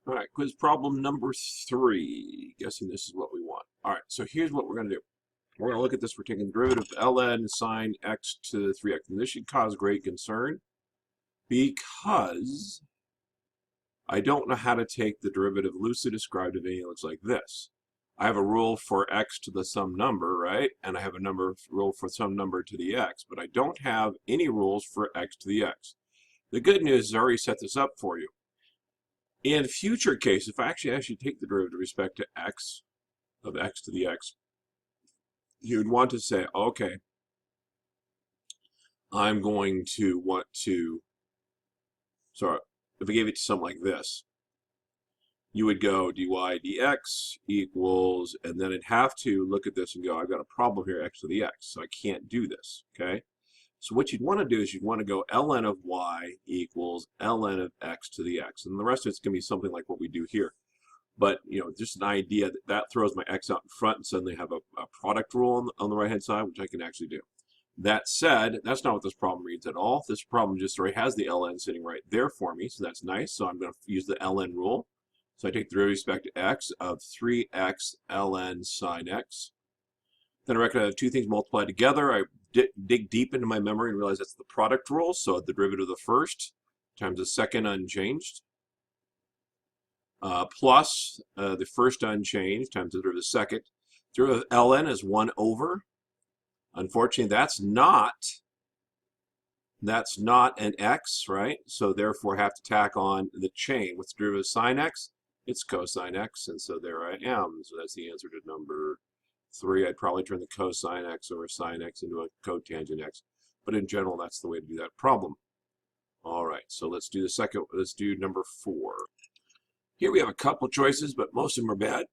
All right, quiz problem number 3. Guessing this is what we want. All right, so here's what we're going to do. We're going to look at this. We're taking the derivative of ln sine x to 3x. And this should cause great concern because I don't know how to take the derivative loosely described if anything looks like this. I have a rule for x to the some number, right? And I have a rule for some number to the x, but I don't have any rules for x to the x. The good news is I already set this up for you. In future case, if I actually take the derivative with respect to x of x to the x, you'd want to say, okay, I'm going to want to, sorry, if I gave it to something like this, you would go dy dx equals, and then I'd have to look at this and go, I've got a problem here, x to the x, so I can't do this, okay? So what you'd want to do is you'd want to go ln of y equals ln of x to the x. And the rest of it's going to be something like what we do here. But, you know, just an idea that throws my x out in front and suddenly have a product rule on the right-hand side, which I can actually do. That said, that's not what this problem reads at all. This problem just already has the ln sitting right there for me, so that's nice. So I'm going to use the ln rule. So I take the derivative with respect to x of 3x ln sine x. Then I reckon I have two things multiplied together. I dig deep into my memory and realize that's the product rule. So the derivative of the first times the second unchanged plus the first unchanged times the derivative of the second. Derivative of ln is 1 over. Unfortunately, that's not an x, right? So therefore, I have to tack on the chain. What's the derivative of sine x? It's cosine x, and so there I am. So that's the answer to number 3. I'd probably turn the cosine x over sine x into a cotangent x. But in general, that's the way to do that problem. All right, so let's do number 4. Here we have a couple choices, but most of them are bad.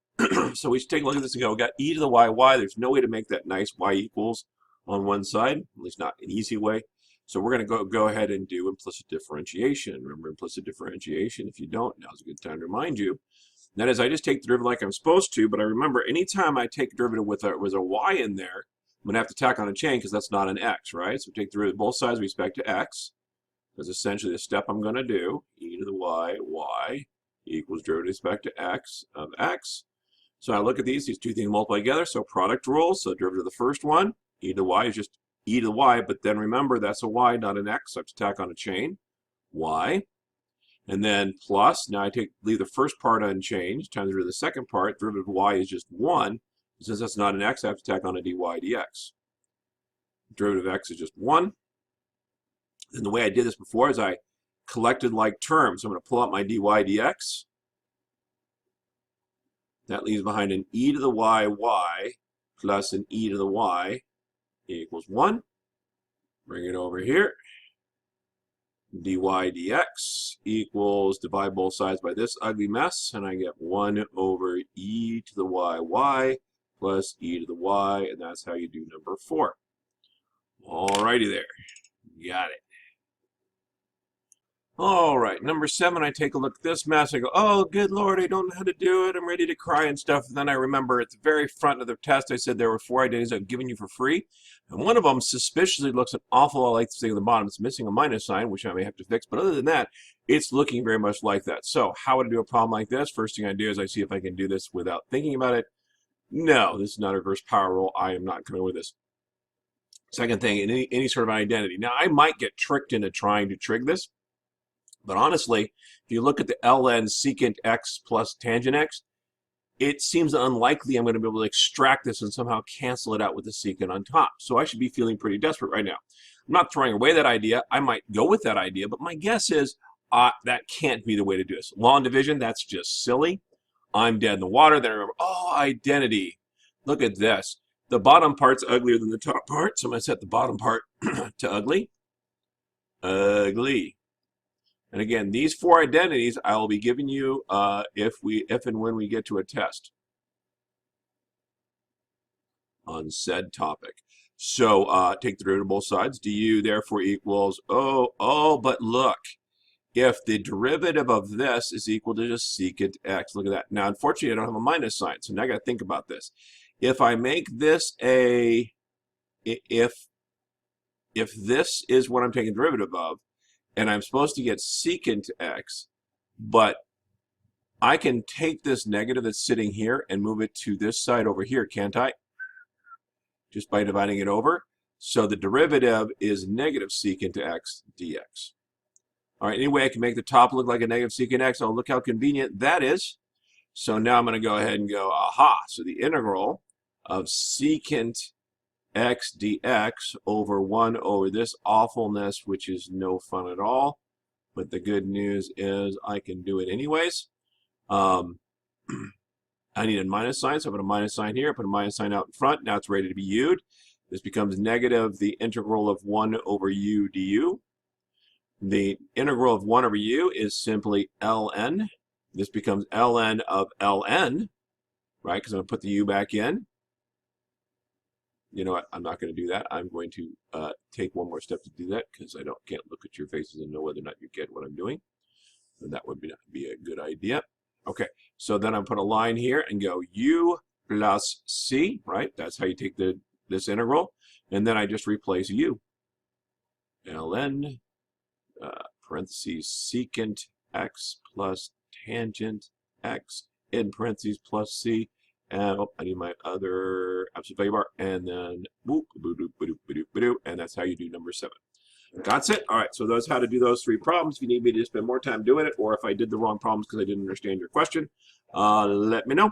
So we should take a look at this and go, we got e to the y. There's no way to make that nice y equals on one side, at least not an easy way. So we're going to go ahead and do implicit differentiation. Remember implicit differentiation? If you don't, now's a good time to remind you. That is, I just take the derivative like I'm supposed to, but I remember anytime I take a derivative with a y in there, I'm going to have to tack on a chain because that's not an x, right? So take the derivative of both sides with respect to x. That's essentially the step I'm going to do. E to the y equals derivative with respect to x of x. So I look at these two things multiply together, so product rule. So derivative of the first one, e to the y is just e to the y, but then remember that's a y, not an x, so I have to tack on a chain, y. And then plus, now I leave the first part unchanged, times the derivative of the second part, derivative of y is just 1. Since that's not an x, I have to tack on a dy dx. Derivative of x is just 1. And the way I did this before is I collected like terms. So I'm going to pull out my dy dx. That leaves behind an e to the y plus an e to the y equals 1. Bring it over here. Dy dx equals, divide both sides by this ugly mess, and I get 1 over e to the y plus e to the y, and that's how you do number 4. Alrighty there. Got it. All right, number 7, I take a look at this mess. I go, oh, good Lord, I don't know how to do it. I'm ready to cry and stuff. And then I remember at the very front of the test, I said there were 4 identities I've given you for free. And one of them suspiciously looks an awful lot like the thing at the bottom. It's missing a minus sign, which I may have to fix. But other than that, it's looking very much like that. So how would I do a problem like this? First thing I do is I see if I can do this without thinking about it. No, this is not a reverse power rule. I am not coming with this. Second thing, any sort of identity. Now, I might get tricked into trying to trig this. But honestly, if you look at the ln secant x plus tangent x, it seems unlikely I'm going to be able to extract this and somehow cancel it out with the secant on top. So I should be feeling pretty desperate right now. I'm not throwing away that idea. I might go with that idea, but my guess is that can't be the way to do this. Law and division, that's just silly. I'm dead in the water. Then I remember, oh, identity. Look at this. The bottom part's uglier than the top part, so I'm going to set the bottom part to ugly. Ugly. And again, these 4 identities I will be giving you if and when we get to a test on said topic. So take the derivative of both sides. Du therefore equals, but look, if the derivative of this is equal to just secant x, look at that. Now, unfortunately, I don't have a minus sign, so now I got to think about this. If I make this if this is what I'm taking derivative of, and I'm supposed to get secant x, but I can take this negative that's sitting here and move it to this side over here, can't I? Just by dividing it over. So the derivative is negative secant x dx. All right, anyway, I can make the top look like a negative secant x. Oh, look how convenient that is. So now I'm going to go ahead and go, aha. So the integral of secant x dx over 1 over this awfulness, which is no fun at all. But the good news is I can do it anyways. I need a minus sign, so I put a minus sign here, I put a minus sign out in front. Now it's ready to be u'd. This becomes negative the integral of 1 over u du. The integral of 1 over u is simply ln. This becomes ln of ln, right? Because I'm going to put the u back in. You know what? I'm not going to do that. I'm going to take one more step to do that because I can't look at your faces and know whether or not you get what I'm doing. And that would be a good idea. Okay, so then I put a line here and go u plus c, right? That's how you take this integral. And then I just replace u. ln parentheses secant x plus tangent x in parentheses plus c. And I need my other absolute value bar. And then boop, boop, boop, boop, boop, boop, and that's how you do number 7. That's it. All right, so that's how to do those 3 problems. If you need me to spend more time doing it, or if I did the wrong problems because I didn't understand your question, let me know.